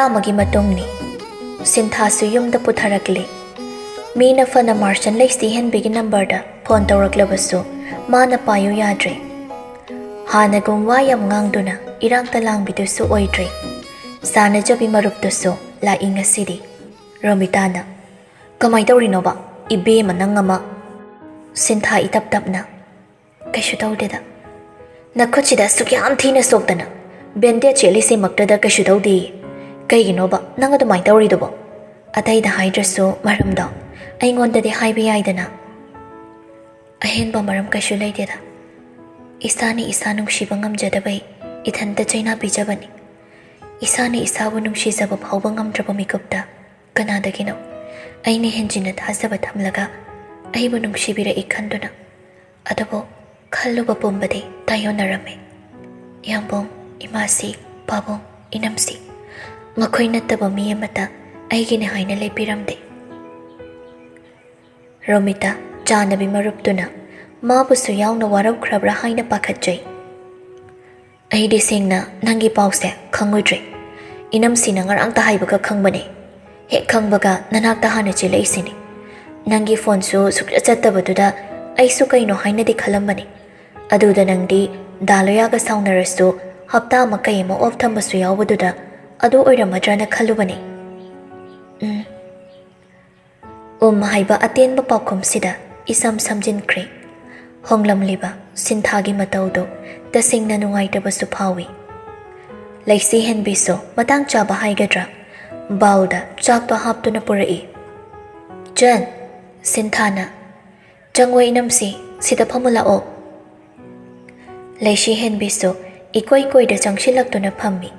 ꯑꯃꯒꯤ ꯃꯇꯨꯡꯅꯤ ꯁꯤꯟꯊꯥꯁꯨ ꯌꯨꯝꯗ ꯄꯨꯊꯔꯛꯂꯤ ꯃꯤꯅ ꯐꯅ ꯃꯥꯔꯆꯟ ꯂꯩꯁꯤ ꯍꯦꯟꯕꯤꯒꯤ ꯅꯝꯕꯔꯗ ꯐꯣꯟ ꯇꯧꯔꯛꯂꯕꯁꯨ ꯃꯥꯅ ꯄꯥꯏꯌꯨ ꯌꯥꯗ꯭ꯔꯦ ꯍꯥꯟꯅꯒꯨꯝ ꯋꯥ ꯌꯥꯝ ꯉꯥꯡꯗꯨꯅ ꯏꯔꯥꯡꯇ ꯂꯥꯡꯕꯤꯗꯨꯁꯨ ꯑꯣꯏꯗ꯭ꯔꯦ ꯁꯥꯟꯅꯖꯕꯤ ꯃꯔꯨꯞꯇꯨꯁꯨ ꯂꯥꯛꯏ ꯉꯁꯤꯗꯤ ꯔꯣꯃꯤꯇꯥꯅ ꯀꯃꯥꯏ ꯇꯧꯔꯤꯅꯣꯕ ꯏꯕꯦꯝꯃ ꯅꯪ ꯑꯃ ꯁꯤꯟꯊꯥ ꯏꯇꯞ ꯇꯞꯅ ꯀꯩꯁꯨ ꯇꯧꯗꯦꯗ ꯅꯈꯨꯠꯁꯤꯗ ꯑꯁꯨꯛ ꯌꯥꯝ ꯊꯤꯅ ꯁꯣꯛꯇꯅ ꯕꯦꯟꯗꯦꯖ ꯆꯦꯠꯂꯤꯁꯤꯃꯛꯇꯗ ꯀꯩꯁꯨ ꯇꯧꯗꯦ ꯀꯩꯒꯤꯅꯣꯕ ꯅꯪ ꯑꯗꯨꯃꯥꯏꯅ ꯇꯧꯔꯤꯗꯨꯕꯣ ꯑꯇꯩꯗ ꯍꯥꯏꯗ꯭ꯔꯁꯨ ꯃꯔꯝꯗꯣ ꯑꯩꯉꯣꯟꯗꯗꯤ ꯍꯥꯏꯕ ꯌꯥꯏꯗꯅ ꯑꯍꯦꯟꯕ ꯃꯔꯝ ꯀꯩꯁꯨ ꯂꯩꯇꯦꯗ ꯏꯁꯥꯅ ꯏꯁꯥ ꯅꯨꯡꯁꯤꯕ ꯉꯝꯖꯗꯕꯩ ꯏꯊꯟꯇ ꯆꯩꯅꯥ ꯄꯤꯖꯕꯅꯤ ꯏꯁꯥꯅ ꯏꯁꯥꯕꯨ ꯅꯨꯡꯁꯤꯖꯕ ꯐꯥꯎꯕ ꯉꯝꯗ꯭ꯔꯕ ꯃꯤꯀꯨꯞꯇ ꯀꯅꯥꯗꯒꯤꯅꯣ ꯑꯩꯅ ꯍꯦꯟꯖꯤꯟꯅ ꯊꯥꯖꯕ ꯊꯝꯂꯒ ꯑꯩꯕꯨ ꯅꯨꯡꯁꯤꯕꯤꯔꯛꯏ ꯈꯟꯗꯨꯅ ꯑꯗꯨꯕꯨ ꯈꯜꯂꯨꯕ ꯄꯨꯝꯕꯗꯤ ꯇꯥꯏꯌꯣꯟꯅꯔꯝꯃꯤ ꯌꯥꯝꯕꯨꯡ ꯏꯃꯥꯁꯤ ꯄꯥꯕꯨꯡ ꯏꯅꯝꯁꯤ ꯃꯈꯣꯏ ꯅꯠꯇꯕ ꯃꯤ ꯑꯃꯠꯇ ꯑꯩꯒꯤꯅꯤ ꯍꯥꯏꯅ ꯂꯩꯕꯤꯔꯝꯗꯦ ꯔꯣꯃꯤꯇꯥ ꯆꯥꯅꯕꯤ ꯃꯔꯨꯞꯇꯨꯅ ꯃꯥꯕꯨꯁꯨ ꯌꯥꯎꯅ ꯋꯥꯔꯧꯈ꯭ꯔꯕ꯭ꯔꯥ ꯍꯥꯏꯅ ꯄꯥꯈꯠꯆꯩ ꯑꯩꯗꯤ ꯁꯦꯡꯅ ꯅꯪꯒꯤ ꯄꯥꯎꯁꯦ ꯈꯪꯉꯨꯗ꯭ꯔꯦ ꯏꯅꯝꯁꯤꯅ ꯉꯔꯥꯡꯇ ꯍꯥꯏꯕꯒ ꯈꯪꯕꯅꯦ ꯍꯦꯛ ꯈꯪꯕꯒ ꯅꯅꯥꯛꯇ ꯍꯥꯟꯅ ꯆꯦꯜꯂꯛꯏꯁꯤꯅꯤ ꯅꯪꯒꯤ ꯐꯣꯟꯁꯨ ꯁꯨꯛꯆꯠ ꯆꯠꯇꯕꯗꯨꯗ ꯑꯩꯁꯨ ꯀꯩꯅꯣ ꯍꯥꯏꯅꯗꯤ ꯈꯜꯂꯝꯕꯅꯤ ꯑꯗꯨꯗ ꯅꯪꯗꯤ ꯗꯥꯂꯣꯌꯥꯒ ꯁꯥꯎꯅꯔꯁꯨ ꯍꯞꯇꯥ ꯑꯃ ꯀꯩ ꯑꯃ ꯑꯣꯐ ꯊꯝꯕꯁꯨ ꯌꯥꯎꯕꯗꯨꯗ ꯑꯗꯨ ꯑꯣꯏꯔꯝꯃꯗ꯭ꯔꯅ ꯈꯜꯂꯨꯕꯅꯤ ꯍꯥꯏꯕ ꯑꯇꯦꯟꯕ ꯄꯥꯎꯈꯨꯝꯁꯤꯗ ꯏꯁꯝ ꯁꯝꯖꯤꯟꯈ꯭ꯔꯦ ꯍꯣꯡꯂꯝꯂꯤꯕ ꯁꯤꯟꯊꯥꯒꯤ ꯃꯇꯧꯗꯨ ꯇꯁꯦꯡꯅ ꯅꯨꯡꯉꯥꯏꯇꯕꯁꯨ ꯐꯥꯎꯏ ꯂꯩꯁꯤ ꯍꯦꯟꯕꯤꯁꯨ ꯃꯇꯥꯡ ꯆꯥꯕ ꯍꯥꯏꯒꯗ꯭ꯔꯥ ꯕꯥꯎꯜꯗ ꯆꯥꯛꯇꯣ ꯍꯥꯞꯇꯨꯅ ꯄꯨꯔꯛꯏ ꯆꯟ ꯁꯤꯟꯊꯥꯅ ꯆꯪꯉꯣ ꯏꯅꯝꯁꯤ ꯁꯤꯗ ꯐꯝꯃꯨ ꯂꯥꯛꯑꯣ ꯂꯩꯁꯤ ꯍꯦꯟꯕꯤꯁꯨ ꯏꯀꯣꯏ ꯀꯣꯏꯗ ꯆꯪꯁꯤꯜꯂꯛꯇꯨꯅ ꯐꯝꯃꯤ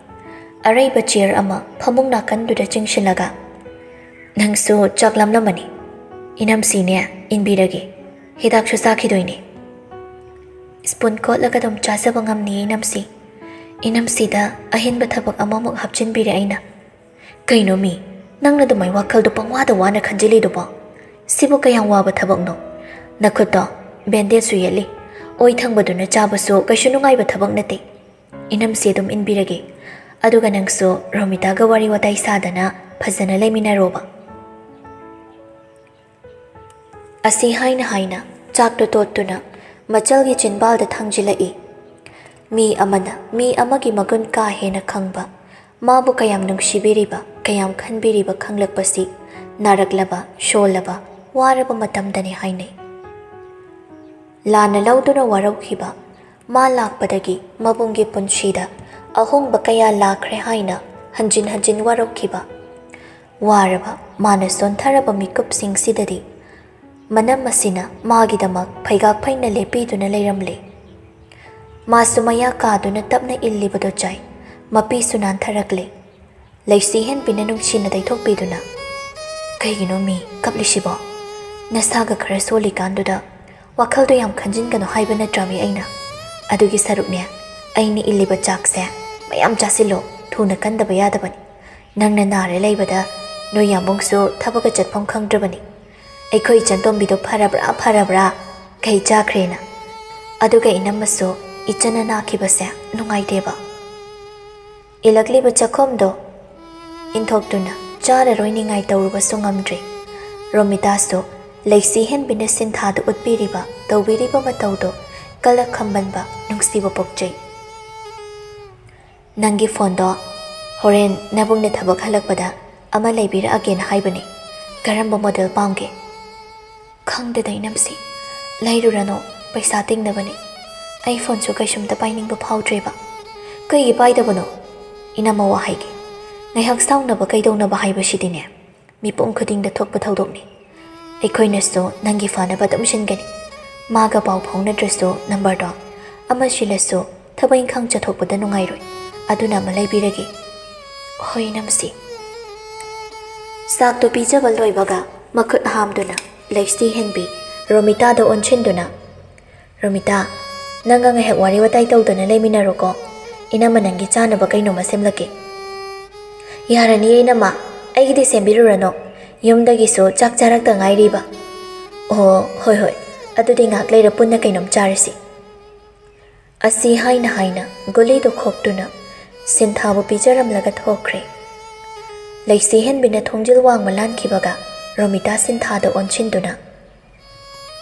ꯑꯔꯩꯕ ꯆꯤꯌꯔ ꯑꯃ ꯐꯃꯨꯡ ꯅꯥꯀꯟꯗꯨꯗ ꯆꯤꯡꯁꯤꯜꯂꯒ ꯅꯪꯁꯨ ꯆꯥꯛ ꯂꯥꯝꯂꯝꯃꯅꯤ ꯏꯅꯝꯁꯤꯅꯦ ꯏꯟꯕꯤꯔꯒꯦ ꯍꯤꯗꯥꯛꯁꯨ ꯆꯥꯈꯤꯗꯣꯏꯅꯦ ꯁ꯭ꯄꯨꯟ ꯀꯣꯠꯂꯒ ꯑꯗꯨꯝ ꯆꯥꯖꯕ ꯉꯝꯅꯤꯌꯦ ꯏꯅꯝꯁꯤꯗ ꯑꯍꯦꯟꯕ ꯊꯕꯛ ꯑꯃꯃꯨꯛ ꯍꯥꯞꯆꯤꯟꯕꯤꯔꯦ ꯑꯩꯅ ꯀꯩꯅꯣ ꯃꯤ ꯅꯪꯅ ꯑꯗꯨꯃꯥꯏ ꯋꯥꯈꯜꯗꯣ ꯄꯪꯋꯥꯗ ꯋꯥꯅ ꯈꯟꯖꯤꯜꯂꯤꯗꯨꯕꯣ ꯁꯤꯕꯨ ꯀꯌꯥꯝ ꯋꯥꯕ ꯊꯕꯛꯅꯣ ꯅꯈꯨꯠꯇꯣ ꯕꯦꯟꯗꯦꯖꯁꯨ ꯌꯦꯠꯂꯤ ꯑꯣꯏ ꯊꯪꯕꯗꯨꯅ ꯆꯥꯕꯁꯨ ꯀꯩꯁꯨ ꯅꯨꯡꯉꯥꯏꯕ ꯊꯕꯛ ꯅꯠꯇꯦ ꯏꯅꯝꯁꯤ ꯑꯗꯨꯝ ꯏꯟꯕꯤꯔꯒꯦ ꯑꯗꯨꯒ ꯅꯪꯁꯨ ꯔꯣꯃꯤꯇꯥꯒ ꯋꯥꯔꯤ ꯋꯥꯇꯥꯏ ꯁꯥꯗꯅ ꯐꯖꯅ ꯂꯩꯃꯤꯟꯅꯔꯣꯕ ꯑꯁꯤ ꯍꯥꯏꯅ ꯆꯥꯛꯇꯣ ꯇꯣꯠꯇꯨꯅ ꯃꯆꯜꯒꯤ ꯆꯤꯟꯕꯥꯜꯗ ꯊꯥꯡꯖꯤꯜꯂꯛꯏ ꯃꯤ ꯑꯃꯅ ꯃꯤ ꯑꯃꯒꯤ ꯃꯒꯨꯟ ꯀꯥ ꯍꯦꯟꯅ ꯈꯪꯕ ꯃꯥꯕꯨ ꯀꯌꯥꯝ ꯅꯨꯡꯁꯤꯕꯤꯔꯤꯕ ꯀꯌꯥꯝ ꯈꯟꯕꯤꯔꯤꯕ ꯈꯪꯂꯛꯄꯁꯤ ꯅꯥꯔꯛꯂꯕ ꯁꯣꯜꯂꯕ ꯋꯥꯔꯕ ꯃꯇꯝꯗꯅꯤ ꯍꯥꯏꯅꯩ ꯂꯥꯟꯅ ꯂꯧꯗꯨꯅ ꯋꯥꯔꯧꯈꯤꯕ ꯃꯥ ꯂꯥꯛꯄꯗꯒꯤ ꯃꯕꯨꯡꯒꯤ ꯄꯨꯟꯁꯤꯗ ꯑꯍꯣꯡꯕ ꯀꯌꯥ ꯂꯥꯛꯈ꯭ꯔꯦ ꯍꯥꯏꯅ ꯍꯟꯖꯤꯟ ꯍꯟꯖꯤꯟ ꯋꯥꯔꯧꯈꯤꯕ ꯋꯥꯔꯕ ꯃꯥꯅ ꯁꯣꯟꯊꯔꯕ ꯃꯤꯀꯨꯞꯁꯤꯡꯁꯤꯗꯗꯤ ꯃꯅꯝ ꯑꯁꯤꯅ ꯃꯥꯒꯤꯗꯃꯛ ꯐꯩꯒꯥꯛ ꯐꯩꯅ ꯂꯦꯞꯄꯤꯗꯨꯅ ꯂꯩꯔꯝꯂꯦ ꯃꯥꯁꯨ ꯃꯌꯥ ꯀꯥꯗꯨꯅ ꯇꯞꯅ ꯏꯜꯂꯤꯕꯗꯣ ꯆꯥꯏ ꯃꯄꯤꯁꯨ ꯅꯥꯟꯊꯔꯛꯂꯦ ꯂꯩꯁꯤ ꯍꯦꯟꯕꯤꯅ ꯅꯨꯡꯁꯤꯅ ꯇꯩꯊꯣꯛꯄꯤꯗꯨꯅ ꯀꯩꯒꯤꯅꯣ ꯃꯤ ꯀꯞꯂꯤꯁꯤꯕꯣ ꯅꯁꯥꯒ ꯈꯔ ꯁꯣꯜꯂꯤꯀꯥꯟꯗꯨꯗ ꯋꯥꯈꯜꯗꯣ ꯌꯥꯝ ꯈꯟꯖꯤꯟꯒꯅꯨ ꯍꯥꯏꯕ ꯅꯠꯇ꯭ꯔꯃꯤ ꯑꯩꯅ ꯑꯗꯨꯒꯤ ꯁꯔꯨꯛꯅꯦ ꯑꯩꯅ ꯏꯜꯂꯤꯕ ꯆꯥꯛꯁꯦ ꯃꯌꯥꯝ ꯆꯥꯁꯤꯜꯂꯣ ꯊꯨꯅ ꯀꯟꯗꯕ ꯌꯥꯗꯕꯅꯤ ꯅꯪꯅ ꯅꯥꯔ ꯂꯩꯕꯗ ꯅꯣꯏ ꯌꯥꯝꯕꯨꯡꯁꯨ ꯊꯕꯛꯀ ꯆꯠꯐꯝ ꯈꯪꯗ꯭ꯔꯕꯅꯤ ꯑꯩꯈꯣꯏ ꯆꯟꯇꯣꯝꯕꯤꯗꯣ ꯐꯔꯕ꯭ꯔꯥ ꯀꯩ ꯆꯥꯈ꯭ꯔꯦꯅ ꯑꯗꯨꯒ ꯏꯅꯝꯃꯁꯨ ꯏꯆꯟꯅ ꯅꯥꯈꯤꯕꯁꯦ ꯅꯨꯡꯉꯥꯏꯇꯦꯕ ꯏꯜꯂꯛꯂꯤꯕ ꯆꯥꯛꯈꯨꯝꯗꯣ ꯏꯟꯊꯣꯛꯇꯨꯅ ꯆꯥꯔꯔꯣꯏꯅꯤꯉꯥꯏ ꯇꯧꯔꯨꯕꯁꯨ ꯉꯝꯗ꯭ꯔꯦ ꯔꯣꯃꯤꯇꯥꯁꯨ ꯂꯩꯁꯤ ꯍꯦꯟꯕꯤꯅ ꯁꯤꯟꯊꯥꯗ ꯎꯠꯄꯤꯔꯤꯕ ꯇꯧꯕꯤꯔꯤꯕ ꯃꯇꯧꯗꯣ ꯀꯂꯛ ꯈꯝꯕꯟꯕ ꯅꯨꯡꯁꯤꯕ ꯄꯣꯛꯆꯩ ꯅꯪꯒꯤ ꯐꯣꯟꯗꯣ ꯍꯣꯔꯦꯟ ꯅꯕꯨꯡꯅ ꯊꯕꯛ ꯍꯜꯂꯛꯄꯗ ꯑꯃ ꯂꯩꯕꯤꯔꯛꯑꯒꯦꯅ ꯍꯥꯏꯕꯅꯤ ꯀꯔꯝꯕ ꯃꯣꯗꯦꯜ ꯄꯥꯝꯒꯦ ꯈꯪꯗꯦꯗ ꯏꯅꯝꯁꯤ ꯂꯩꯔꯨꯔꯅꯣ ꯄꯩꯁꯥ ꯇꯤꯡꯅꯕꯅꯤ ꯑꯩ ꯐꯣꯟꯁꯨ ꯀꯩꯁꯨꯝꯇ ꯄꯥꯏꯅꯤꯡꯕ ꯐꯥꯎꯗ꯭ꯔꯦꯕ ꯀꯩꯒꯤ ꯄꯥꯏꯗꯕꯅꯣ ꯏꯅꯝꯃ ꯋꯥ ꯍꯥꯏꯒꯦ ꯉꯥꯏꯍꯥꯛ ꯁꯥꯎꯅꯕ ꯀꯩꯗꯧꯅꯕ ꯍꯥꯏꯕꯁꯤꯗꯤꯅꯦ ꯃꯤꯄꯨꯝ ꯈꯨꯗꯤꯡꯗ ꯊꯣꯛꯄ ꯊꯧꯗꯣꯛꯅꯤ ꯑꯩꯈꯣꯏꯅꯁꯨ ꯅꯪꯒꯤ ꯐꯅꯕ ꯑꯗꯨꯝ ꯁꯤꯟꯒꯅꯤ ꯃꯥꯒ ꯄꯥꯎ ꯐꯥꯎꯅꯗ꯭ꯔꯁꯨ ꯅꯝꯕꯔꯗꯣ ꯑꯃ ꯁꯤꯜꯂꯁꯨ ꯊꯕꯛ ꯏꯪꯈꯥꯡ ꯆꯠꯊꯣꯛꯄꯗ ꯅꯨꯡꯉꯥꯏꯔꯣꯏ ꯑꯗꯨꯅ ꯑꯃ ꯂꯩꯕꯤꯔꯒꯦ ꯍꯣꯏ ꯏꯅꯝꯁꯤ ꯆꯥꯛꯇꯣ ꯄꯤꯖꯕ ꯂꯣꯏꯕꯒ ꯃꯈꯨꯠ ꯍꯥꯝꯗꯨꯅ ꯂꯩꯁꯤ ꯍꯦꯟꯕꯤ ꯔꯣꯃꯤꯇꯥꯗ ꯑꯣꯟꯁꯤꯟꯗꯨꯅ ꯔꯣꯃꯤꯇꯥ ꯅꯪꯒ ꯉꯥꯏꯍꯥꯛ ꯋꯥꯔꯤ ꯋꯥꯇꯥꯏ ꯇꯧꯗꯨꯅ ꯂꯩꯃꯤꯟꯅꯔꯣꯀꯣ ꯏꯅꯝꯃ ꯅꯪꯒꯤ ꯆꯥꯅꯕ ꯀꯩꯅꯣꯝꯃ ꯁꯦꯝꯂꯛꯀꯦ ꯌꯥꯔꯅꯤꯌꯦ ꯏꯅꯝꯃ ꯑꯩꯒꯤꯗꯤ ꯁꯦꯝꯕꯤꯔꯨꯔꯅꯣ ꯌꯨꯝꯗꯒꯤꯁꯨ ꯆꯥꯛ ꯆꯥꯔꯛꯇ ꯉꯥꯏꯔꯤꯕ ꯑꯣ ꯍꯣꯏ ꯑꯗꯨꯗꯤ ꯉꯥꯏꯍꯥꯛ ꯂꯩꯔ ꯄꯨꯟꯅ ꯀꯩꯅꯣꯝ ꯆꯥꯔꯁꯤ ꯑꯁꯤ ꯍꯥꯏꯅ ꯒꯨꯂꯤꯗꯣ ꯈꯣꯛꯇꯨꯅ ꯁꯤꯟꯊꯥꯕꯨ ꯄꯤꯖꯔꯝꯂꯒ ꯊꯣꯛꯈ꯭ꯔꯦ Laisi henbina thongjil wangma lankibaga Romita Sinthada onchinduna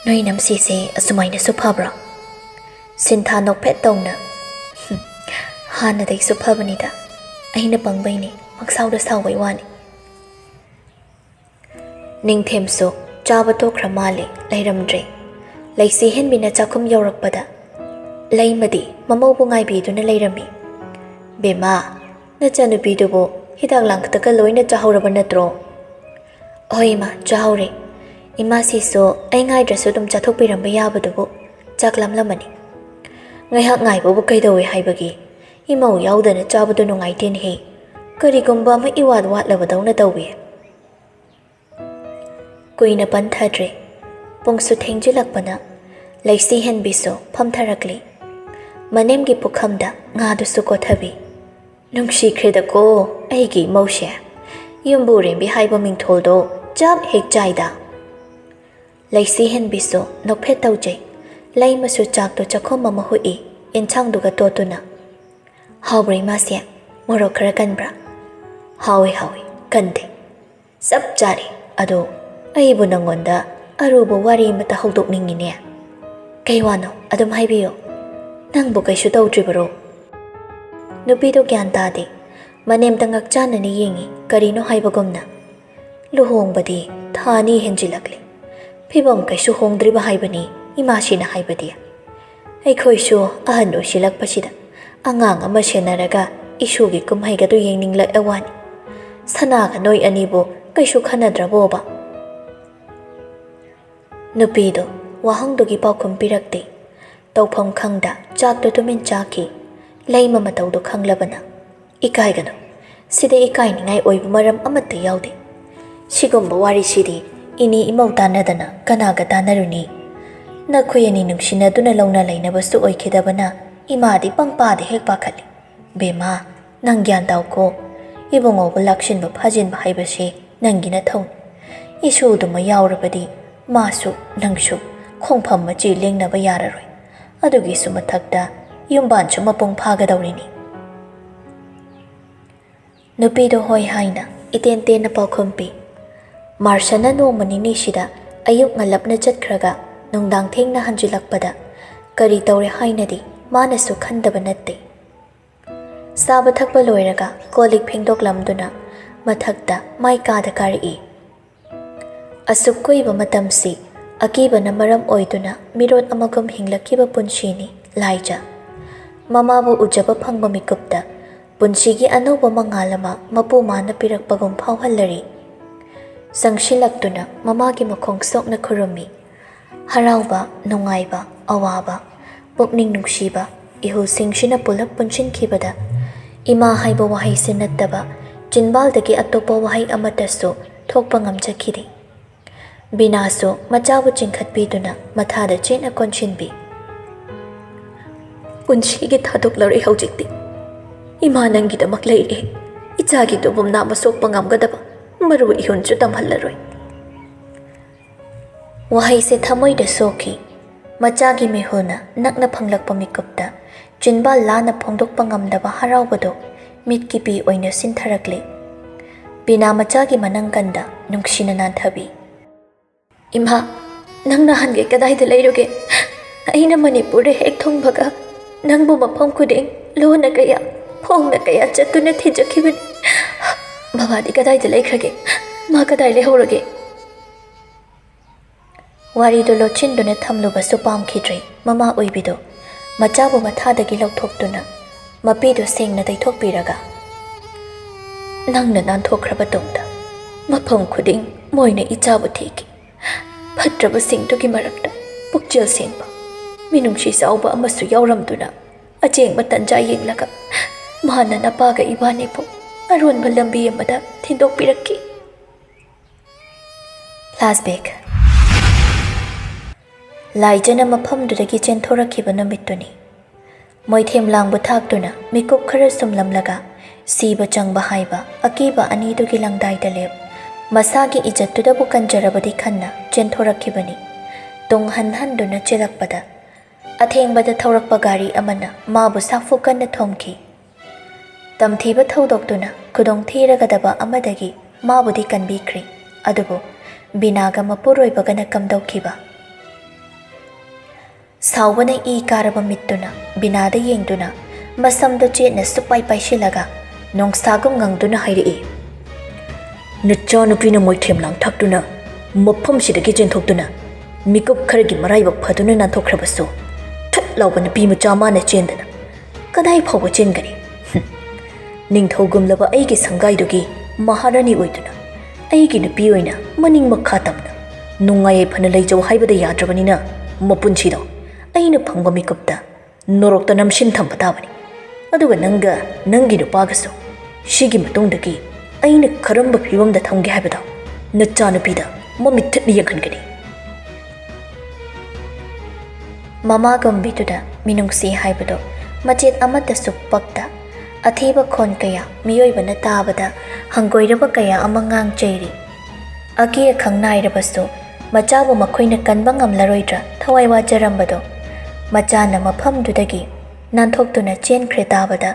Noi namsi se asumaina suphabra Sintha nokpet tongna Hana dai suphabanida Aina pangbaini maksauda sawai wani Ningthemso chaba tokra male lairamdre Laisi henbina chakum yaurakpada Laimadi mamaubu ngaibiduna lairami Bema nachanupidubo hidak langktaka loina chahauraba natro Oi ma chahaure Ima siso ai ngaidrasu dum chathokpiramba yabadubo chaklamlamani Ngaihak ngaibabu kaidawe haibagi Imau yaudana chabadu nungaitin he Karigumba ma iwad watlabadawna tawbi Kuina panthadre Pungsu thengjilakpana Laisi henbiso phamtharakli Manemgi pukhamda ngadusu kothabi Nungshikhreda ko aigi maushe Yumbu rembi haiba mingtholdo jab hek jaida Laisi henbiso nokphet tawjai Laimasu chakto chakhoma mahui inchangduga totuna Hawbri masya morok khara kanbra Hawi kande Sab jari ado aibu nangonda aruba wari mata hawdokningine Kaiwano adum haibiyo Nangbu kaishu tawdribaro Nupido gyan tadi Manemda ngakchanani yengi karino haibagomna Luhongbadi thani henjilakli Phibam kaishu hongdriba haibani imashina haibadi Aikhoishu ahanu shilakpasida Angang ama senaraga isugi kumhaigadu yenginglak awani Sanaga noi anibo kaishu khanadraboba Nupido wahangdugi paukum pirakti Tawpham khangda chakdo tumin chaki Laima matawdo khanglabana Ikaigano Sida ikainingai oibu maram amatta yaude Sigumba wari sidi ini imau tanadana kanaga tanaruni Nakhuyani nungsinaduna launa lainabasu oikidabana Imadi pangpade hek pakhali Bema nangyan tawko Ibungobu lakshinba phajinba haibasi nangina thawni Isuduma yaurabadi Masu nangshu khongpham machi lengnaba yararoi Adugi sumathakta Yumbanchu mapung phagadawrini Nupido hoi haina itentena paukhumpi Marshana nomani nishida ayuk ngalapna chatkhraga nungdang thengna hanjilakpada Kari tawre hainadi manasu khandaba natte Saba thakpa loiraga kolik phengdoklamduna mathakta maikada kari Asuk kuiba matamsi akibana maram oiduna mirot amagam hinglakiba punshini laija Mamabu ujaba phangba mikupta punshigi anoba mangalama mapu mana pirakpagum phawhallari Sangshilakduna mamagi makhong sokna khurumi Harauba nungaiba awaba pukning nungsiba ihu singshina pulap punshin kibada Ima haiba wahai sinattaba jinbaldagi atopa wahai amatasu thokpa ngamjakhiri Binaso machabu chingkhatpiduna mathada chena konshinbi Punshigi thadoklarei haujikti Ima nangidamak leire Ichagi tubum nama sokpa ngamgadaba maru ihunchu tamhallaroi Wahai se thamoida soki Machagi mehuna nakna phanglakpa mikupta Jinbal lana phongdokpa ngamdaba haraubado mitki pi oina sintharakle Bina machagi manangkanda nungsina nanthabi Imha nangna hange kadaida leiruge Aina Manipur hek thongbaga Nangbu mafam kuding lona kaya phongna kaya chatuna thijakhibani Babadi kadaida leikrage ma kadai lehorage Warido lochinduna thamlubasu pamkhidre mama oibido machabu mathadagi lauthokduna mapido sengna daithokpiraga Nangna nanthokhraba tongda mafam khuding moina ichabu thiki Phatraba singtugi marakta pukjel senba Minungshi sauba amasu yauramduna Achengba tanja yenglaga Mana napaga ibanipu Aronba lambi amada thindokpirakki Flashback Laijana mafamdudagi chenthorakhiba numittuni Moithem langbu thakduna mikup khara sumlamlaga Siba changba haiba akiba anidugi langdaida leb Masagi ijattudabu kanjarabadi khanna chenthorakhibani tung hanhanduna chelakpada athengbada thaurakpa gari amana mabu sakfu kanna thomki tamthiba thaudokduna khudong thiragadaba amadagi माबुदी कनबीख्री अदुबु बिनागा मपुरोइबगना कमदौखिबा सावबना ई कारब मित्तुना बिनादा येंगदुना मसमदो चेतना सुपाई पाइशिलगा नोंगसागुम ngangduna हाइरई नच्चा नुपीना मोइथेम लांगथाक्तुना मफमसिदगी जेंथोक्तुना मिकुप खरगी मराइबक फदुना नाथोख्रबसो थुट लाउबा नुपी मचा माना चेंदना कदाई फावबा चेंगनी निंगथौगुमलबा अइगी संगाइदुगी महारानी ओइदुना अइगी नुपी ओइना मनिंग मखा तमना नुंगाय फना लैजौ हाइबदा याद्रबनिना मपुनसिदो अइना फंगबा मिकुपता नोरोक्ता नमसिन थंबा ताबनी अदुगा नंगा नंगी नुपागसो सिगी मतुंगदगी अइना खरंबा फिवमदा थंगे हाइबदा नच्चा नुपीदा ममित थटनी यंगहनगनी mama गंबीदुदा मिनुंगसी हाइबदो मचेत अमतसु पक्ता अथीब खोन कया मियोइबना ताबदा हंगोइरबा कया अमंगांग cherry अकी अखंग नाइरबसु मचाबु मखोइना कनबा ngamlaroidra थवाइ वाजरंबदो मचाना मफमदुदगी नानथोक्तुना चेनख्रे ताबदा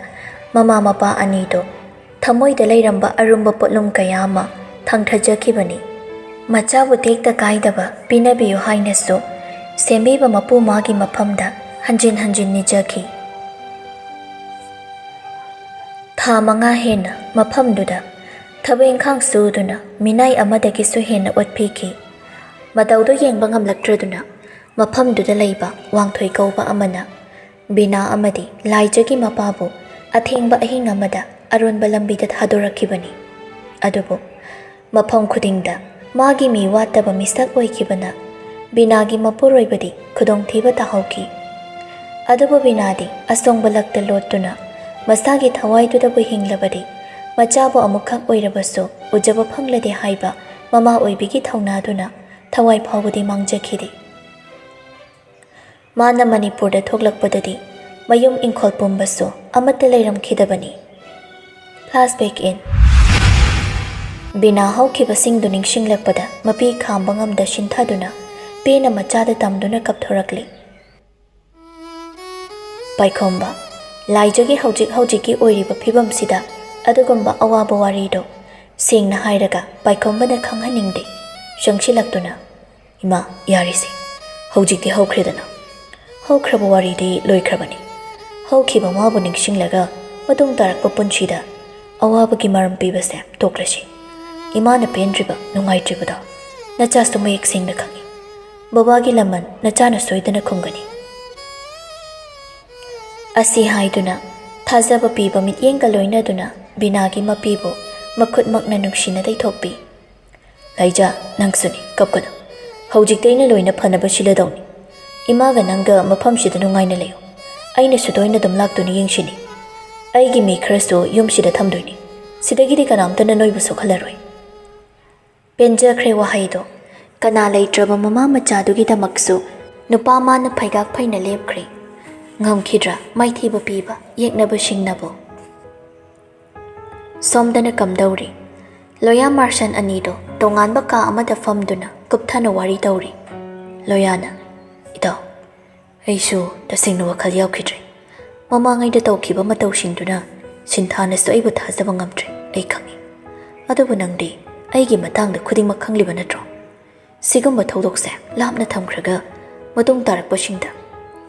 mama Mopa अनीदो थमोइदा लैरंबा अरुंबा पोटलुम कया अमा थंगथजखिबनी मचाबु तेक्ता काइदबा पिनबियो हाइनसु सेंबीबा मपु मागी मफमदा हंजिन हंजिन निजखि था मंगा हेना मफमदुदा थबेंखांग सुदुना मिनाई अमदगिसु हेना ओटफिखि मदौदो येंबा ngamlaktrदुना मफमदुदा लैबा वांगथोइ कौबा अमना बिना अमदि लाइजगी मपाबु अथेंबा अहिंग अमदा अरुनबा लंबिदा थादोरखिबनी अदुबु मफम खुदिंगदा मागी मी वातबा मिसक ओइखिबना बिनागी मपुरोइबदी खुदोंथीबा ताहौखि अदुबु बिनादी असोंबलक्ता लोटुना मसागी थवाइदुदबु हिंगलबदी मचाबु अमुखक ओइरबसु उजबा फंगलदे हाइबा ममा ओइबिगी थौनादुना थवाइ फावबदी मांगजखिदे माना मणिपुरदा थोक्लकपददी मयुम इंखोल पुंबसु अमत्ता लैरमखिदबनी फ्लैशबैक इन बिना हौखिबसिंगदु निंगसिंगलकपदा मपी खांबा ngamda शिंथादुना पेना मचादा तमदुना कपथोरकली पाइखोंबा लाइजगी हौजिकी ओइरिबा फिबमसिदा अदुगुंबा अवाबा वारीदो सेंगना हाइरगा पाइखोंबना खंगहनिंगदे शंगसिलक्तुना इमा यारिसे हौजिकी हौख्रेदना हौख्रबा वारीदे लोइख्रबनी हौखिबा माबु निंगसिंगलगा मतुंग तारकपा पुंसिदा अवाबगी मरम पीबसे तोक्लसि इमाना पेंद्रिबा नुंगाइद्रिबदा नचासु मयेक सेंगना खंगी बाबागी लमन नचाना सोइदना खुंगनी असी हाइदुना थाजबा पीबा मित्येंगा लोइनदुना बिनागी मपीबो मखुत मकना नुंगसिना दैथोपी लाइजा नंगसुनी कपकनु हौजिकदैना लोइना फनबा सिलदौनी इमागा नंगा मफमसिदा नुंगाइना लेयो अइना सुदोइना दम लाक्तुनी येंगसिनी अइगी मी खरसु युमसिदा थमदुइनी सिदगिदी कनामतना नोइबु सोखलरोय पेंजख्रे वाहैदो कना लैत्रबा ममा मचादुगिदमक्सु नुपा माना फैगाक फैना लेपख्रे ngamkhidra maithiba piba yeknaba singnabo somdana kamdauri loya marsan anido tonganba ka amada famduna kupthana wari tauri loyana ito aisu tasingna wakhal yaukhidre mama ngai da tawkhiba matau singduna sinthana su aibu thajaba ngamtre ai khangi adubu nangdi aigi matang da khuding makhangli banatro sigamba thodokse lapna thamkhraga matung tarakpa singda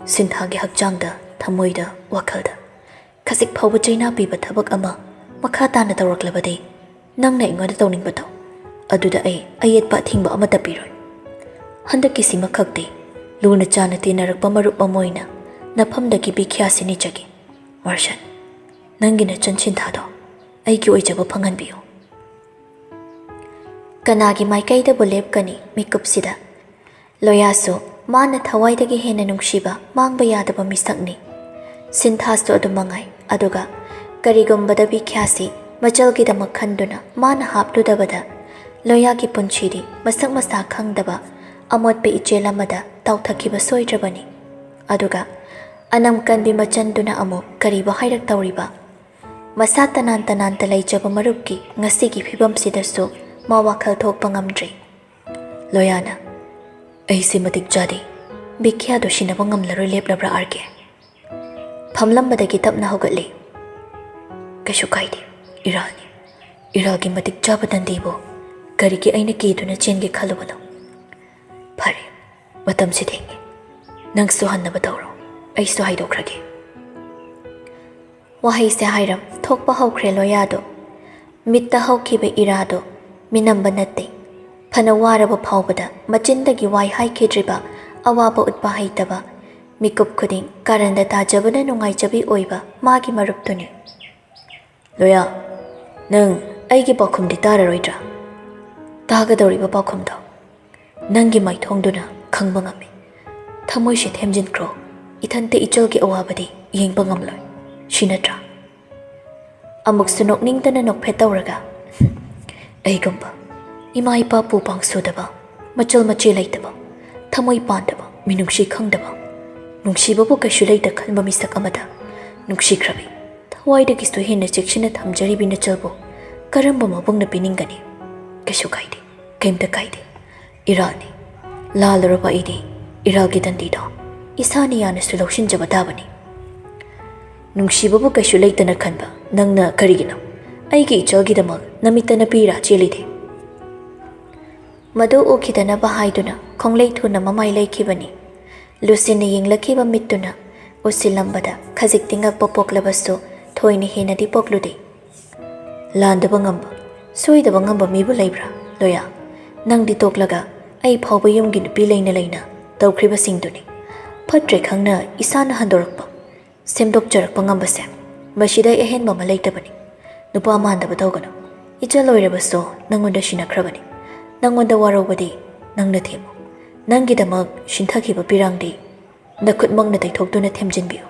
सिंथागी हकचांगदा थमोइदा वखलदा खसिक फावब चैना पीबा थबक अमा मखा ताना तौरक्लबदे नंगना इंगोदा तौनिंगबतो अदुदा अयेतपा थिंगबा अमता पिरोय हंदकी सिमा खक्ते लुना चाना तिनरकपा मरुप ममोइना नफमदगी बिख्यासिनी चगी वर्षन नंगिना चनसिंथादो अइगी ओइजबा फंगनबियो कनागी माइकैदा बोलेपकनी मिकुपसिदा लोयासो माना थवाइदगी हेना नुंगसिबा मांगबा यादबा मिसकनी सिंथासु अदुमंगाई अदुगा करिगुंबदा बिख्यासी मचलगिदमक खंदुना माना हापलुदबदा लोयागी पुंसिदी मसक मसा खंगदबा अमोटपे इचेलमदा तौथखिबा सोइद्रबनी अदुगा अनम कनबी मचंदुना अमु करिबा हाइरक तौरिबा मसा तनान तनान तलैजबा मरुपकी ngasiगी फिबमसिदसु मा वाखल थोकपा ngamdri लोयाना ऐसे मतिक जादे बिख्या दो सिनबा ngamlaroi leplabra arge famlambadagi tapna hogale कैसु कायदे इरानी ꯏꯔꯥꯒꯤ ꯃꯇꯤꯛ ꯆꯥꯕ ꯗꯟꯗꯤꯕꯨ ꯀꯔꯤꯒꯤ ꯑꯩꯅ ꯀꯤꯗꯨꯅ ꯆꯦꯟꯒꯦ ꯈꯜꯂꯨꯕꯅꯣ? ꯐꯔꯦ, ꯃꯇꯝꯁꯤ ꯊꯦꯡꯉꯦ. ꯅꯪꯁꯨ ꯍꯟꯅꯕ ꯇꯧꯔꯣ. ꯑꯩꯁꯨ ꯍꯥꯏꯗꯣꯛꯈ꯭ꯔꯒꯦ. ꯋꯥꯍꯩꯁꯦ ꯍꯥꯏꯔꯝ ꯊꯣꯛꯄ ꯍꯧꯈ꯭ꯔꯦ ꯂꯣꯌꯥꯗꯣ. ꯃꯤꯠꯇ ꯍꯧꯈꯤꯕ ꯏꯔꯥꯗꯣ ꯃꯤꯅꯝꯕ ꯅꯠꯇꯦ. ꯐꯅ ꯋꯥꯔꯕ ꯐꯥꯎꯕꯗ ꯃꯆꯤꯟꯗꯒꯤ ꯋꯥꯏ ꯍꯥꯏꯈꯤꯗ꯭ꯔꯤꯕ ꯑꯋꯥꯕ ꯎꯠꯄ ꯍꯩꯇꯕ ꯃꯤꯀꯨꯞ ꯈꯨꯗꯤꯡ ꯀꯥꯔꯟꯗ ꯇꯥꯖꯕꯅ ꯅꯨꯡꯉꯥꯏꯖꯕꯤ ꯑꯣꯏꯕ ꯃꯥꯒꯤ ꯃꯔꯨꯞꯇꯨꯅꯤ. ꯂꯣꯌꯥ, ꯅꯪ ꯑꯩꯒꯤ ꯄꯥꯎꯈꯨꯝꯗꯤ ꯇꯥꯔꯔꯣꯏꯗ꯭ꯔꯥ? ꯇꯥꯒꯗꯧꯔꯤꯕ ꯄꯥꯎꯈꯨꯝꯗꯣ ꯅꯪꯒꯤ ꯃꯥꯏꯊꯣꯡꯗꯨꯅ ꯈꯪꯕ ꯉꯝꯃꯤ. ꯊꯃꯣꯏꯁꯤ ꯊꯦꯝꯖꯤꯟꯈ꯭ꯔꯣ. ꯏꯊꯟꯇ ꯏꯆꯜꯒꯤ ꯑꯋꯥꯕꯗꯤ ꯌꯦꯡꯕ ꯉꯝꯂꯣꯏ. ꯁꯤ ꯅꯠꯇ꯭ꯔꯥ? ꯑꯃꯨꯛꯁꯨ ꯅꯣꯛꯅꯤꯡꯗꯅ ꯅꯣꯛꯐꯦꯠ ꯇꯧꯔꯒ ꯑꯩꯒꯨꯝꯕ ꯏꯃꯥ ꯏꯄꯥ ꯄꯨ ꯄꯥꯡ ꯁꯨꯗꯕ, ꯃꯆꯜ ꯃꯆꯦ ꯂꯩꯇꯕ, ꯊꯃꯣꯏ ꯄꯥꯟꯗꯕ, ꯃꯤꯅꯨꯡꯁꯤ ꯈꯪꯗꯕ, ꯅꯨꯡꯁꯤꯕꯕꯨ ꯀꯩꯁꯨ ꯂꯩꯇ ꯈꯟꯕ ꯃꯤꯁꯛ ꯑꯃꯗ ꯅꯨꯡꯁꯤꯈ꯭ꯔꯕꯤ ꯊꯋꯥꯏꯗꯒꯤꯁꯨ ꯍꯦꯟꯅ ꯆꯦꯛꯁꯤꯟꯅ ꯊꯝꯖꯔꯤꯕꯤ ꯅꯆꯜꯕꯨ ꯀꯔꯝꯕ ꯃꯕꯨꯡꯅ ꯄꯤꯅꯤꯡꯒꯅꯤ? ꯀꯩꯁꯨ ꯀꯥꯏꯗꯦ, ꯀꯩꯝꯇ ꯀꯥꯏꯗꯦ. ꯏꯔꯥꯜꯅꯤ. ꯂꯥꯜꯂꯨꯔꯕ ꯑꯩꯗꯤ ꯏꯔꯥꯜꯒꯤ ꯗꯟꯗꯤꯗꯣ ꯏꯁꯥꯅ ꯌꯥꯅꯁꯨ ꯂꯧꯁꯤꯟꯖꯕ ꯇꯥꯕꯅꯤ. ꯅꯨꯡꯁꯤꯕꯕꯨ ꯀꯩꯁꯨ ꯂꯩꯇꯅ ꯈꯟꯕ ꯅꯪꯅ ꯀꯔꯤꯒꯤꯅꯣ ꯑꯩꯒꯤ ꯏꯆꯜꯒꯤꯗꯃꯛ ꯅꯃꯤꯠꯇ ꯅꯄꯤꯔꯥ ꯆꯦꯜꯂꯤꯗꯤ? ꯃꯗꯨ ꯎꯈꯤꯗꯅꯕ ꯍꯥꯏꯗꯨꯅ ꯈꯣꯡꯂꯩ ꯊꯨꯅ ꯃꯃꯥꯏ ꯂꯩꯈꯤꯕꯅꯤ. ꯂꯨꯁꯤꯟꯅ ꯌꯦꯡꯂꯛꯈꯤꯕ ꯃꯤꯠꯇꯨꯅ ꯎꯁꯤꯜꯂꯝꯕꯗ ꯈꯖꯤꯛꯇꯤ ꯉꯛꯄ ꯄꯣꯛꯂꯕꯁꯨ ꯊꯣꯏꯅ ꯍꯦꯟꯅꯗꯤ ꯄꯣꯛꯂꯨꯗꯦ. ꯂꯥꯟꯗꯕ ꯉꯝꯕ, ꯁꯣꯏꯗꯕ ꯉꯝꯕ ꯃꯤꯕꯨ ꯂꯩꯕ꯭ꯔꯥ ꯂꯣꯌꯥ? ꯅꯪꯗꯤ ꯇꯣꯛꯂꯒ ꯑꯩ ꯐꯥꯎꯕ ꯌꯨꯝꯒꯤ ꯅꯨꯄꯤ ꯂꯩꯅ ꯂꯩꯅ ꯇꯧꯈ꯭ꯔꯤꯕꯁꯤꯡꯗꯨꯅꯤ. ꯐꯠꯇ꯭ꯔꯦ ꯈꯪꯅ ꯏꯁꯥꯅ ꯍꯟꯗꯣꯔꯛꯄ, ꯁꯦꯝꯗꯣꯛꯆꯔꯛꯄ ꯉꯝꯕꯁꯦ ꯃꯁꯤꯗ ꯑꯩ ꯑꯍꯦꯟꯕ ꯑꯃ ꯂꯩꯇꯕꯅꯤ. ꯅꯨꯄꯥ ꯃꯥꯟꯗꯕ ꯇꯧꯒꯅꯨ. ꯏꯆꯜ ꯑꯣꯏꯔꯕꯁꯨ ꯅꯪꯉꯣꯟꯗ ꯁꯤꯟꯅꯈ꯭ꯔꯕꯅꯤ. ꯅꯪꯉꯣꯟꯗ ꯋꯥꯔꯧꯕꯗꯤ ꯅꯪꯅ ꯊꯦꯝꯃꯨ. ꯅꯪꯒꯤꯗꯃꯛ ꯁꯤꯟꯊꯈꯤꯕ ꯄꯤꯔꯥꯡꯗꯤ ꯅꯈꯨꯠꯃꯛꯅ ꯇꯩꯊꯣꯛꯇꯨꯅ ꯊꯦꯝꯖꯤꯟꯕꯤꯌꯨ.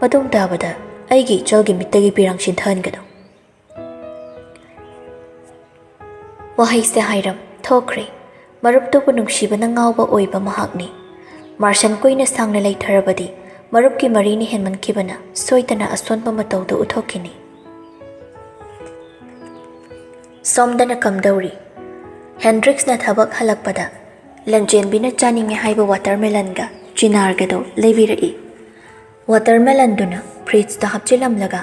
ꯃꯇꯨꯡ ꯇꯥꯕꯗ ꯑꯩꯒꯤ ꯏꯆꯜꯒꯤ ꯃꯤꯠꯇꯒꯤ ꯄꯤꯔꯥꯡ ꯁꯤꯟꯊꯍꯟꯒꯅꯨ. ꯋꯥꯍꯩꯁꯦ ꯍꯥꯏꯔꯝ ꯊꯣꯛꯈ꯭ꯔꯦ. ꯃꯔꯨꯞꯇꯨꯕꯨ ꯅꯨꯡꯁꯤꯕꯅ ꯉꯥꯎꯕ ꯑꯣꯏꯕ ꯃꯍꯥꯛꯅꯤ. ꯃꯥꯔꯁꯟ ꯀꯨꯏꯅ ꯁꯥꯡꯅ ꯂꯩꯊꯔꯕꯗꯤ ꯃꯔꯨꯞꯀꯤ ꯃꯔꯤꯅ ꯍꯦꯟꯃꯟꯈꯤꯕꯅ ꯁꯣꯏꯗꯅ ꯑꯁꯣꯟꯕ ꯃꯇꯧꯗꯨ ꯎꯠꯊꯣꯛꯈꯤꯅꯤ. ꯁꯣꯝꯗꯅ ꯀꯝꯗꯧꯔꯤ? ꯍꯦꯟꯗ꯭ꯔꯤꯛꯁꯅ ꯊꯕꯛ ꯍꯜꯂꯛꯄꯗ ꯂꯟꯆꯦꯟꯕꯤꯅ ꯆꯥꯅꯤꯡꯉꯦ ꯍꯥꯏꯕ ꯋꯥꯇꯔꯃꯦꯂꯟꯒ ꯆꯤꯅꯥꯔꯒꯗꯣ ꯂꯩꯕꯤꯔꯛꯏ. ꯋꯥꯇꯔꯃꯦꯂꯟꯗꯨꯅ ꯐ꯭ꯔꯤꯖꯇ ꯍꯥꯞꯆꯤꯜꯂꯝꯂꯒ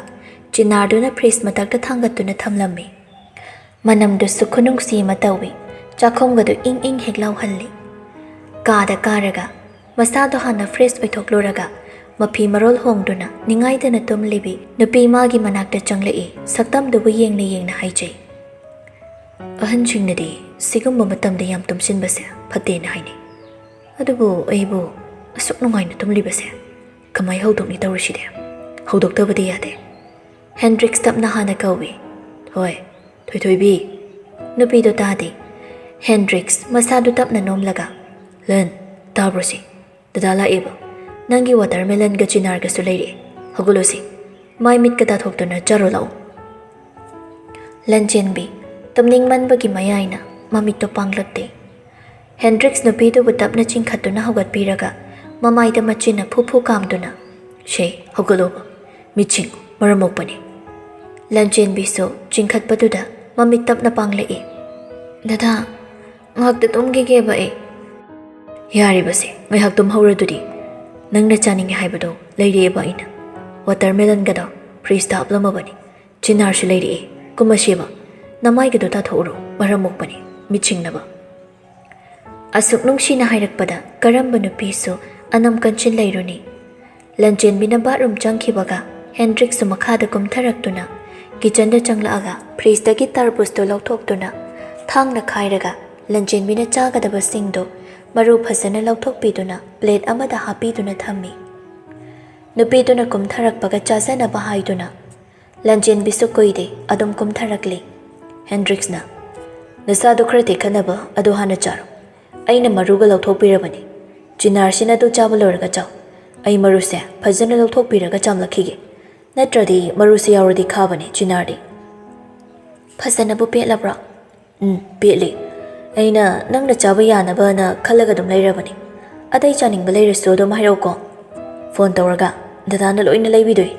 ꯆꯤꯅꯥꯔꯗꯨꯅ ꯐ꯭ꯔꯤꯖ ꯃꯊꯛꯇ ꯊꯥꯡꯒꯠꯇꯨꯅ ꯊꯝꯂꯝꯃꯤ. ꯃꯅꯝꯗꯨꯁꯨ ꯈꯨꯅꯨꯡꯁꯤ ꯑꯃ ꯇꯧꯏ. ꯆꯥꯛꯈꯨꯝꯒꯗꯨ ꯏꯪ ꯏꯪ ꯍꯦꯛ ꯂꯥꯎꯍꯜꯂꯤ. ꯀꯥꯗ ꯀꯥꯔꯒ ꯃꯁꯥꯗꯣ ꯍꯥꯟꯅ ꯐ꯭ꯔꯦꯁ ꯑꯣꯏꯊꯣꯛꯂꯨꯔꯒ ꯃꯐꯤ ꯃꯔꯣꯜ ꯍꯣꯡꯗꯨꯅ ꯅꯤꯡꯉꯥꯏꯗꯅ ꯇꯨꯝꯂꯤꯕꯤ ꯅꯨꯄꯤ ꯃꯥꯒꯤ ꯃꯅꯥꯛꯇ ꯆꯪꯂꯛꯏ. ꯁꯛꯇꯝꯗꯨꯕꯨ ꯌꯦꯡꯅ ꯌꯦꯡꯅ ꯍꯥꯏꯖꯩ. ꯑꯍꯟꯁꯤꯡꯅꯗꯤ ꯁꯤꯒꯨꯝꯕ ꯃꯇꯝꯗ ꯌꯥꯝ ꯇꯨꯝꯁꯤꯟꯕꯁꯦ ꯐꯠꯇꯦꯅ ꯍꯥꯏꯅꯩ. ꯑꯗꯨꯕꯨ ꯑꯩꯕꯨ ꯑꯁꯨꯛ ꯅꯨꯡꯉꯥꯏꯅ ꯇꯨꯝꯂꯤꯕꯁꯦ ꯀꯃꯥꯏ ꯍꯧꯗꯣꯛꯅꯤ ꯇꯧꯔꯤꯁꯤꯗꯤ? ꯍꯧꯗꯣꯛꯇꯕꯗꯤ ꯌꯥꯗꯦ. ꯍꯦꯟꯗ꯭ꯔꯤꯛꯁ ꯇꯞꯅ ꯍꯥꯟꯅ ꯀꯧꯏ. ꯍꯣꯏ, ꯊꯣꯏꯊꯣꯏꯕꯤ. ꯅꯨꯄꯤꯗꯣ ꯇꯥꯗꯦ. ꯍꯦꯟꯗ꯭ꯔꯤꯛꯁ ꯃꯁꯥꯗꯨ ꯇꯞꯅ ꯅꯣꯝꯂꯒ ꯂꯟ, ꯇꯥꯕ꯭ꯔꯣꯁꯤ? ꯗꯗꯥ ꯂꯥꯛꯑꯦꯕ. ꯅꯪꯒꯤ ꯋꯥꯇꯔꯃꯦꯂꯟꯒ ꯆꯤꯅꯥꯔꯒꯁꯨ ꯂꯩꯔꯛꯑꯦ. ꯍꯧꯒꯠꯂꯣꯁꯤ. ꯃꯥꯏ ꯃꯤꯠꯀ ꯇꯥꯊꯣꯛꯇꯨꯅ ꯆꯥꯔꯣ ꯂꯥꯛꯎ. ꯂꯟꯆꯦꯟꯕꯤ ꯇꯨꯝꯅꯤꯡꯃꯟꯕꯒꯤ ꯃꯌꯥꯏꯅ ꯃꯃꯤꯠꯇꯣ ꯄꯥꯡꯂꯛꯇꯦ. ꯍꯦꯟꯗ꯭ꯔꯤꯛꯁ ꯅꯨꯄꯤꯗꯨꯕꯨ ꯇꯞꯅ ꯆꯤꯡꯈꯠꯇꯨꯅ ꯍꯧꯒꯠꯄꯤꯔꯒ ꯃꯃꯥꯏꯗ ꯃꯆꯤꯟꯅ ꯐꯨ ꯀꯥꯝꯗꯨꯅ ꯁꯦ ꯍꯧꯒꯠꯂꯣꯕ, ꯃꯤꯠꯁꯤꯡ ꯃꯔꯝ ꯃꯣꯛꯄꯅꯤ. ꯂꯟꯆꯦꯟꯕꯤꯁꯨ ꯆꯤꯡꯈꯠꯄꯗꯨꯗ ꯃꯃꯤꯠ ꯇꯞꯅ ꯄꯥꯡꯂꯛꯏ. ꯗꯗꯥ, ꯉꯥꯏꯍꯥꯛꯇ ꯇꯨꯝꯈꯤꯒꯦꯕ ꯑꯩ. ꯌꯥꯔꯤꯕꯁꯦ ꯉꯥꯏꯍꯥꯛ ꯇꯨꯝꯍꯧꯔꯗꯨꯗꯤ. ꯅꯪꯅ ꯆꯥꯅꯤꯡꯉꯦ ꯍꯥꯏꯕꯗꯣ ꯂꯩꯔꯛꯑꯦꯕ ꯑꯩꯅ. ꯋꯥꯇꯔꯃꯦꯂꯟꯒꯗꯣ ꯐ꯭ꯔꯤꯖꯇ ꯍꯥꯞꯂꯝꯃꯕꯅꯤ. ꯆꯤꯅꯥꯔꯁꯨ ꯂꯩꯔꯛꯑꯦ. ꯀꯨꯝꯃꯁꯦꯕ. ꯅꯃꯥꯏꯒꯗꯣ ꯇꯥꯊꯣꯛꯎꯔꯣ, ꯃꯔꯝ ꯃꯣꯛꯄꯅꯤ, ꯃꯤꯠ ꯁꯤꯡꯅꯕ. ꯑꯁꯨꯛ ꯅꯨꯡꯁꯤꯅ ꯍꯥꯏꯔꯛꯄꯗ ꯀꯔꯝꯕ ꯅꯨꯄꯤꯁꯨ ꯑꯅꯝ ꯀꯟꯁꯤꯟ ꯂꯩꯔꯨꯅꯤ. ꯂꯟꯆꯦꯟꯕꯤꯅ ꯕꯥꯠꯔꯨꯝ ꯆꯪꯈꯤꯕꯒ ꯍꯦꯟꯗ꯭ꯔꯤꯛꯁꯨ ꯃꯈꯥꯗ ꯀꯨꯝꯊꯔꯛꯇꯨꯅ ꯀꯤꯆꯟꯗ ꯆꯪꯂꯛꯑꯒ ꯐ꯭ꯔꯤꯖꯇꯒꯤ ꯇꯔꯕꯨꯁꯇꯣ ꯂꯧꯊꯣꯛꯇꯨꯅ ꯊꯥꯡꯅ ꯈꯥꯏꯔꯒ ꯂꯟꯆꯦꯟꯕꯤꯅ ꯆꯥꯒꯗꯕꯁꯤꯡꯗꯣ ꯃꯔꯨ ꯐꯖꯅ ꯂꯧꯊꯣꯛꯄꯤꯗꯨꯅ ꯄ꯭ꯂꯦꯠ ꯑꯃꯗ ꯍꯥꯞꯄꯤꯗꯨꯅ ꯊꯝꯃꯤ. ꯅꯨꯄꯤꯗꯨꯅ ꯀꯨꯝꯊꯔꯛꯄꯒ ꯆꯥꯖꯅꯕ ꯍꯥꯏꯗꯨꯅ ꯂꯟꯆꯦꯟꯕꯤꯁꯨ ꯀꯨꯏꯗꯦ ꯑꯗꯨꯝ ꯀꯨꯝꯊꯔꯛꯂꯤ. ꯍꯦꯟꯗ꯭ꯔꯤꯛꯁꯅ ꯅꯁꯥꯗꯣ ꯈꯔ ꯇꯦꯛꯈꯠꯅꯕ ꯑꯗꯨ ꯍꯥꯟꯅ ꯆꯥꯔꯣ. ꯑꯩꯅ ꯃꯔꯨꯒ ꯂꯧꯊꯣꯛꯄꯤꯔꯕꯅꯤ. ꯆꯤꯅꯥꯔꯁꯤꯅ ꯑꯗꯨ ꯆꯥꯕ ꯂꯣꯏꯔꯒ ꯆꯥꯎ. ꯑꯩ ꯃꯔꯨꯁꯦ ꯐꯖꯅ ꯂꯧꯊꯣꯛꯄꯤꯔꯒ ꯆꯥꯝꯂꯛꯈꯤꯒꯦ. ꯅꯠꯇ꯭ꯔꯗꯤ ꯃꯔꯨꯁꯦ ꯌꯥꯎꯔꯗꯤ ꯈꯥꯕꯅꯤ ꯆꯤꯅꯥꯔꯗꯤ. ꯐꯖꯅꯕꯨ ꯄꯦꯠꯂꯕ꯭ꯔꯣ? ꯄꯦꯠꯂꯤ. ꯑꯩꯅ ꯅꯪꯅ ꯆꯥꯕ ꯌꯥꯅꯕꯅ ꯈꯜꯂꯒ ꯑꯗꯨꯝ ꯂꯩꯔꯕꯅꯤ. ꯑꯇꯩ ꯆꯥꯅꯤꯡꯕ ꯂꯩꯔꯁꯨ ꯑꯗꯨꯝ ꯍꯥꯏꯔꯛꯎꯀꯣ. ꯐꯣꯟ ꯇꯧꯔꯒ ꯗꯗꯥꯅ ꯂꯣꯏꯅ ꯂꯩꯕꯤꯗꯣꯏ.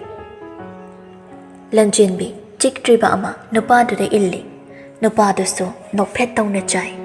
ꯂꯟꯆꯦꯟꯕꯤ ꯆꯤꯛꯇ꯭ꯔꯤꯕ ꯑꯃ ꯅꯨꯄꯥꯗꯨꯗ ꯏꯜꯂꯤ. ꯅꯨꯄꯥꯗꯨꯁꯨ ꯅꯣꯛꯐꯦꯠ ꯇꯧꯅ ꯆꯥꯏ.